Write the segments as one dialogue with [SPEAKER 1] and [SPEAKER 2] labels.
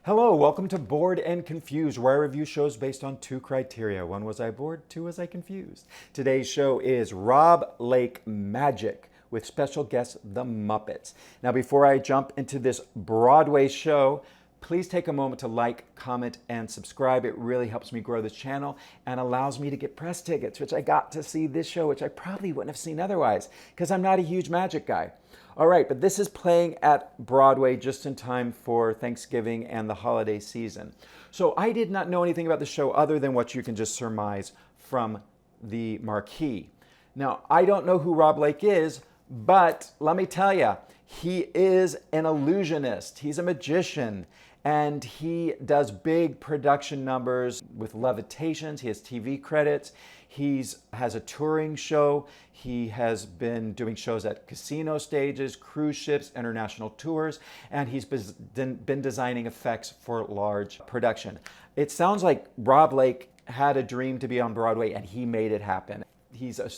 [SPEAKER 1] Hello, welcome to Bored and Confused, where I review shows based on two criteria. One, was I bored? Two, was I confused? Today's show is Rob Lake Magic with special guest The Muppets. Now, before I jump into this Broadway show, please take a moment to like, comment, and subscribe. It really helps me grow this channel and allows me to get press tickets, which I got to see this show, which I probably wouldn't have seen otherwise, because I'm not a huge magic guy. All right, but this is playing at Broadway just in time for Thanksgiving and the holiday season. So I did not know anything about the show other than what you can just surmise from the marquee. Now, I don't know who Rob Lake is, but let me tell you, he is an illusionist. He's a magician, and he does big production numbers with levitations. He has TV credits. He has a touring show. He has been doing shows at casino stages, cruise ships, international tours, and he's been designing effects for large production. It sounds like Rob Lake had a dream to be on Broadway, and he made it happen. He's a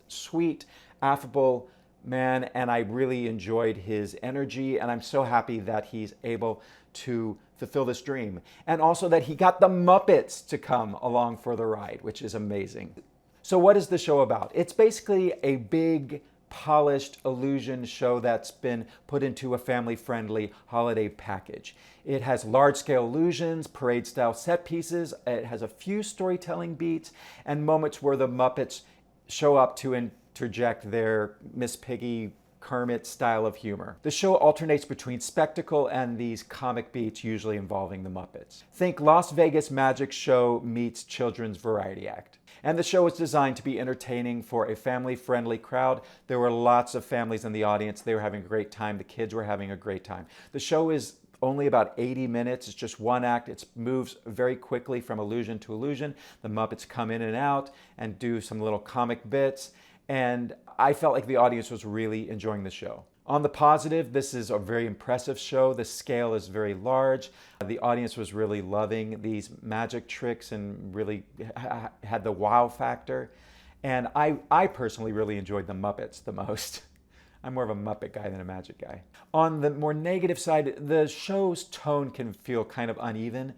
[SPEAKER 1] sweet, affable man, and I really enjoyed his energy, and I'm so happy that he's able to fulfill this dream. And also that he got the Muppets to come along for the ride, which is amazing. So what is the show about? It's basically a big, polished illusion show that's been put into a family-friendly holiday package. It has large-scale illusions, parade-style set pieces, it has a few storytelling beats, and moments where the Muppets show up to interject their Miss Piggy, Kermit style of humor. The show alternates between spectacle and these comic beats, usually involving the Muppets. Think Las Vegas Magic Show meets Children's Variety Act. And the show is designed to be entertaining for a family-friendly crowd. There were lots of families in the audience. They were having a great time. The kids were having a great time. The show is only about 80 minutes. It's just one act. It moves very quickly from illusion to illusion. The Muppets come in and out and do some little comic bits. And I felt like the audience was really enjoying the show. On the positive, this is a very impressive show. The scale is very large. The audience was really loving these magic tricks and really had the wow factor. And I personally really enjoyed the Muppets the most. I'm more of a Muppet guy than a magic guy. On the more negative side, the show's tone can feel kind of uneven.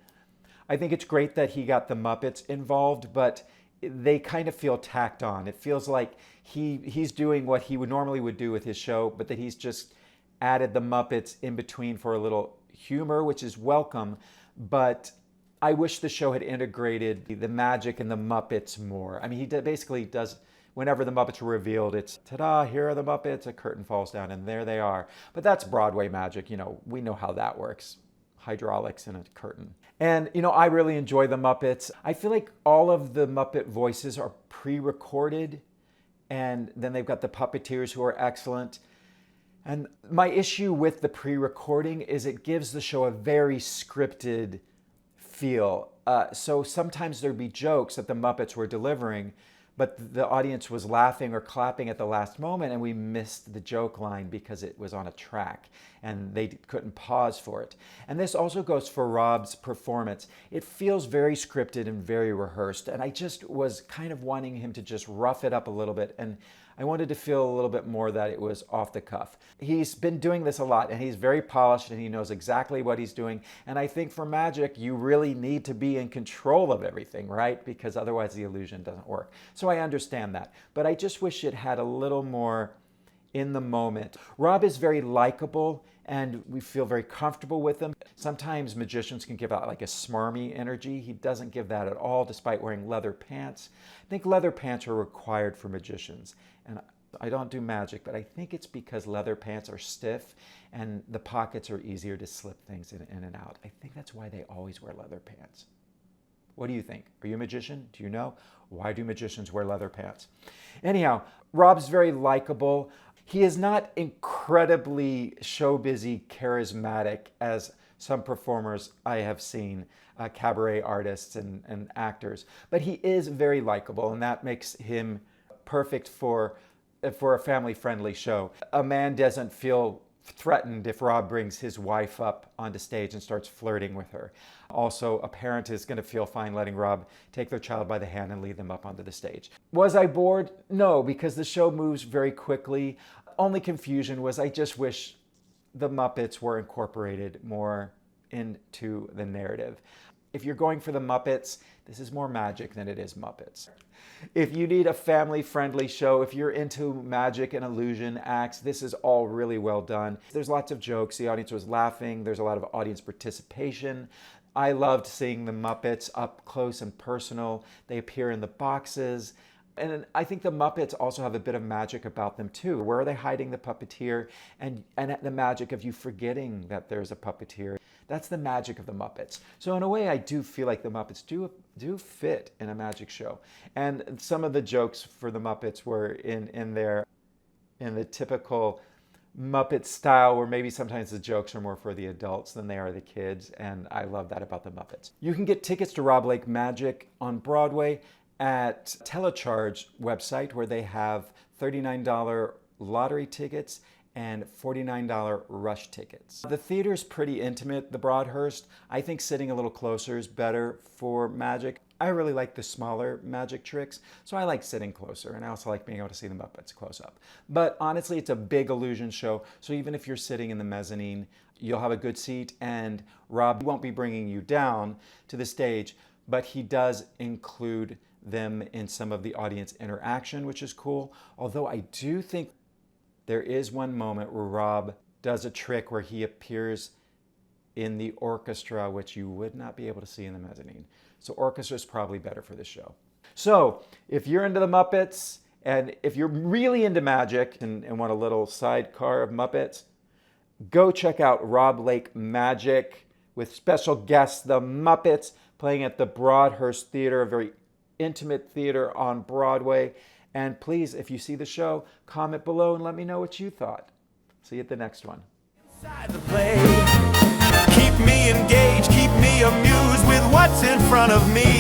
[SPEAKER 1] I think it's great that he got the Muppets involved, but they kind of feel tacked on. It feels like he's doing what he would normally do with his show, but that he's just added the Muppets in between for a little humor, which is welcome. But I wish the show had integrated the magic and the Muppets more. I mean, he basically does, whenever the Muppets are revealed, it's, ta-da, here are the Muppets, a curtain falls down, and there they are. But that's Broadway magic, you know, we know how that works. Hydraulics and a curtain. And, you know, I really enjoy the Muppets. I feel like all of the Muppet voices are pre-recorded, and then they've got the puppeteers who are excellent. And my issue with the pre-recording is it gives the show a very scripted feel. So sometimes there'd be jokes that the Muppets were delivering, but the audience was laughing or clapping at the last moment, and we missed the joke line because it was on a track and they couldn't pause for it. And this also goes for Rob's performance. It feels very scripted and very rehearsed, and I just was kind of wanting him to just rough it up a little bit, and I wanted to feel a little bit more that it was off the cuff. He's been doing this a lot, and he's very polished, and he knows exactly what he's doing. And I think for magic, you really need to be in control of everything, right? Because otherwise the illusion doesn't work. So I understand that. But I just wish it had a little more in the moment. Rob is very likable, and we feel very comfortable with him. Sometimes magicians can give out like a smarmy energy. He doesn't give that at all, despite wearing leather pants. I think leather pants are required for magicians. And I don't do magic, but I think it's because leather pants are stiff and the pockets are easier to slip things in and out. I think that's why they always wear leather pants. What do you think? Are you a magician? Do you know? Why do magicians wear leather pants? Anyhow, Rob's very likable. He is not incredibly show-busy, charismatic as some performers I have seen, cabaret artists and actors. But he is very likable, and that makes him perfect for a family-friendly show. A man doesn't feel threatened if Rob brings his wife up onto stage and starts flirting with her. Also, a parent is going to feel fine letting Rob take their child by the hand and lead them up onto the stage. Was I bored? No, because the show moves very quickly. Only confusion was I just wish the Muppets were incorporated more into the narrative. If you're going for the Muppets, this is more magic than it is Muppets. If you need a family-friendly show, if you're into magic and illusion acts, this is all really well done. There's lots of jokes. The audience was laughing. There's a lot of audience participation. I loved seeing the Muppets up close and personal. They appear in the boxes. And I think the Muppets also have a bit of magic about them too. Where are they hiding the puppeteer? And the magic of you forgetting that there's a puppeteer. That's the magic of the Muppets. So in a way, I do feel like the Muppets do fit in a magic show. And some of the jokes for the Muppets were in the typical Muppet style, where maybe sometimes the jokes are more for the adults than they are the kids. And I love that about the Muppets. You can get tickets to Rob Lake Magic on Broadway at Telecharge website, where they have $39 lottery tickets and $49 rush tickets. The theater's pretty intimate, the Broadhurst. I think sitting a little closer is better for magic. I really like the smaller magic tricks, so I like sitting closer, and I also like being able to see the Muppets close up. But honestly, it's a big illusion show, so even if you're sitting in the mezzanine, you'll have a good seat, and Rob won't be bringing you down to the stage, but he does include them in some of the audience interaction, which is cool. Although I do think there is one moment where Rob does a trick where he appears in the orchestra, which you would not be able to see in the mezzanine. So orchestra is probably better for this show. So if you're into the Muppets, and if you're really into magic and want a little sidecar of Muppets, go check out Rob Lake Magic with special guests, the Muppets, playing at the Broadhurst Theatre, a very intimate theater on Broadway. And please, if you see the show, comment below and let me know what you thought. See you at the next one.
[SPEAKER 2] Inside the play, keep me engaged, keep me amused with what's in front of me.